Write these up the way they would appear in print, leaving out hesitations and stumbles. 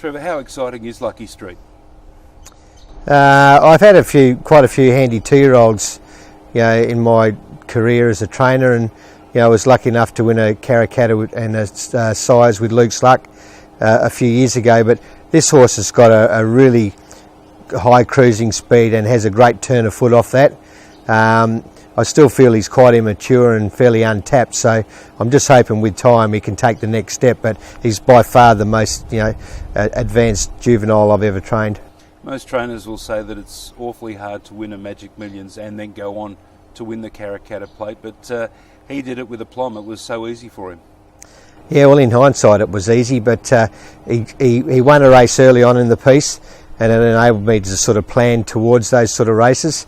Trevor, how exciting is Lucky Street? I've had quite a few handy 2-year-olds, in my career as a trainer, and I was lucky enough to win a Karrakatta and a size with Luke's Luck a few years ago. But this horse has got a really high cruising speed and has a great turn of foot off that. I still feel he's quite immature and fairly untapped, so I'm just hoping with time he can take the next step. But he's by far the most advanced juvenile I've ever trained. Most trainers will say that it's awfully hard to win a Magic Millions and then go on to win the Karrakatta Plate, but he did it with aplomb. It was so easy for him. Yeah, well, in hindsight it was easy, but he won a race early on in the piece, and it enabled me to sort of plan towards those sort of races.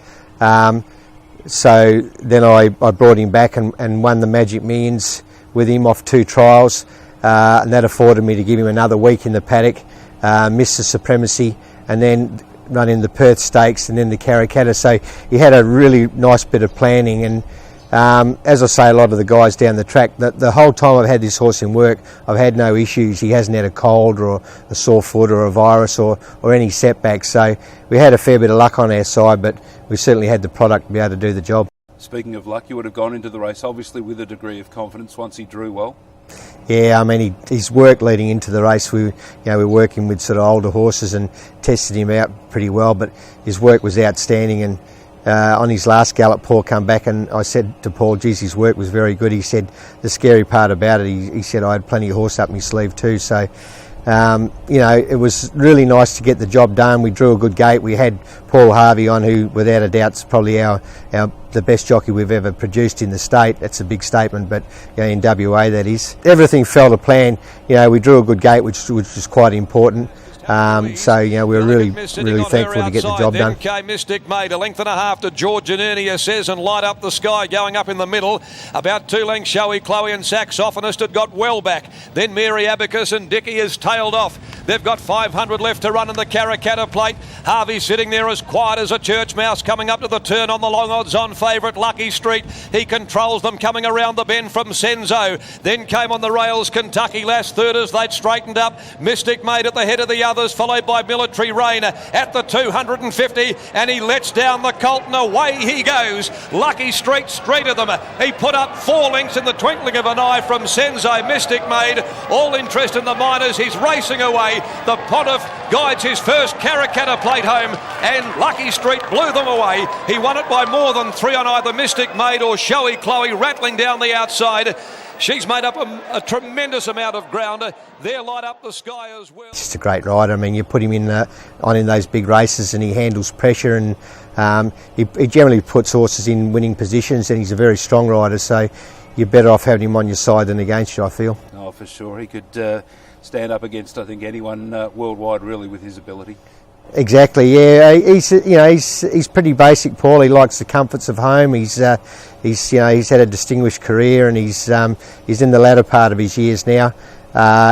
So then I brought him back and won the Magic Millions with him off 2 trials, and that afforded me to give him another week in the paddock, miss the Supremacy, and then run in the Perth Stakes and then the Karrakatta. So he had a really nice bit of planning, and as I say, a lot of the guys down the track, the whole time I've had this horse in work, I've had no issues. He hasn't had a cold or a sore foot or a virus or any setbacks. So we had a fair bit of luck on our side, but we certainly had the product to be able to do the job. Speaking of luck, you would have gone into the race obviously with a degree of confidence once he drew well. Yeah, I mean, his work leading into the race, we were working with sort of older horses and tested him out pretty well, but his work was outstanding. And on his last gallop, Paul come back, and I said to Paul, geez, his work was very good. He said the scary part about it, he said I had plenty of horse up my sleeve too. So, it was really nice to get the job done. We drew a good gate. We had Paul Harvey on, who without a doubt is probably the best jockey we've ever produced in the state. That's a big statement, but in WA that is. Everything fell to plan. We drew a good gate, which was quite important. So we're really thankful to get the job done. Mystic made a length and a half to George Janurnia says, and Light Up the Sky going up in the middle. About 2 lengths, Showy Chloe and Saxophonist had got well back. Then Mary Abacus and Dicky has tailed off. They've got 500 left to run in the Karrakatta Plate. Harvey sitting there as quiet as a church mouse coming up to the turn on the long odds on favourite Lucky Street. He controls them coming around the bend from Senzo. Then came on the rails Kentucky Lass, third as they'd straightened up. Mystic made at the head of the others, followed by Military Rain at the 250, and he lets down the colt and away he goes. Lucky Street straight of them. He put up 4 lengths in the twinkling of an eye from Senzo. Mystic made all interest in the minors. He's racing away. The Pontiff guides his first Karrakatta Plate home, and Lucky Street blew them away. He won it by more than 3 on either Mystic Maid or Showy Chloe, rattling down the outside. She's made up a tremendous amount of ground. There, Light Up the Sky as well. He's just a great rider. I mean, you put him in those big races and he handles pressure, and he generally puts horses in winning positions, and he's a very strong rider, so you're better off having him on your side than against you, I feel. Oh, for sure. He could stand up against, I think, anyone worldwide really with his ability. Exactly, yeah. He's pretty basic, Paul. He likes the comforts of home. He's had a distinguished career, and he's in the latter part of his years now.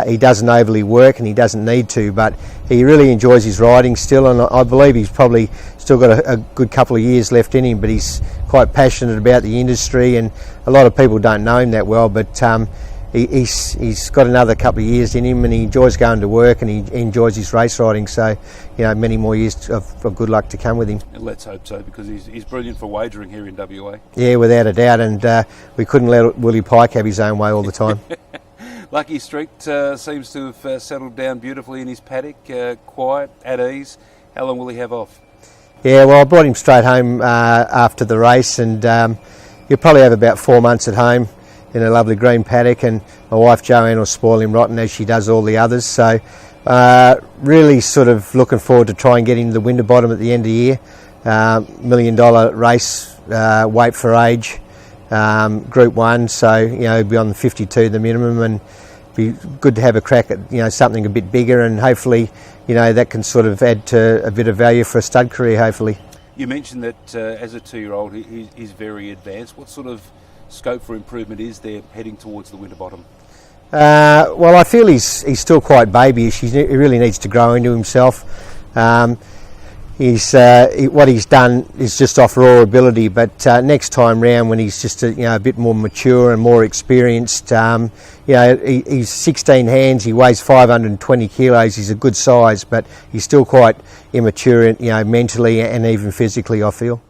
He doesn't overly work, and he doesn't need to, but he really enjoys his riding still, and I believe he's probably still got a good couple of years left in him, but he's quite passionate about the industry, and a lot of people don't know him that well, but he's got another couple of years in him, and he enjoys going to work, and he enjoys his race riding, so many more years of good luck to come with him. And let's hope so, because he's brilliant for wagering here in WA. Yeah, without a doubt, and we couldn't let Willie Pike have his own way all the time. Lucky Street seems to have settled down beautifully in his paddock, quiet, at ease. How long will he have off? Yeah, well, I brought him straight home after the race, and he'll probably have about 4 months at home in a lovely green paddock, and my wife Joanne will spoil him rotten as she does all the others. So really sort of looking forward to try and get him the Winterbottom at the end of the year. $1 million race, weight for age, Group 1, so he'll be on the 52 the minimum, and be good to have a crack at something a bit bigger, and hopefully that can sort of add to a bit of value for a stud career, hopefully. You mentioned that as a 2-year-old he's very advanced. What sort of scope for improvement is there heading towards the Winterbottom? Well, I feel he's still quite babyish. He really needs to grow into himself. what he's done is just off raw ability, but next time round when he's just a bit more mature and more experienced, he's 16 hands, he weighs 520 kilos, he's a good size, but he's still quite immature, mentally and even physically, I feel.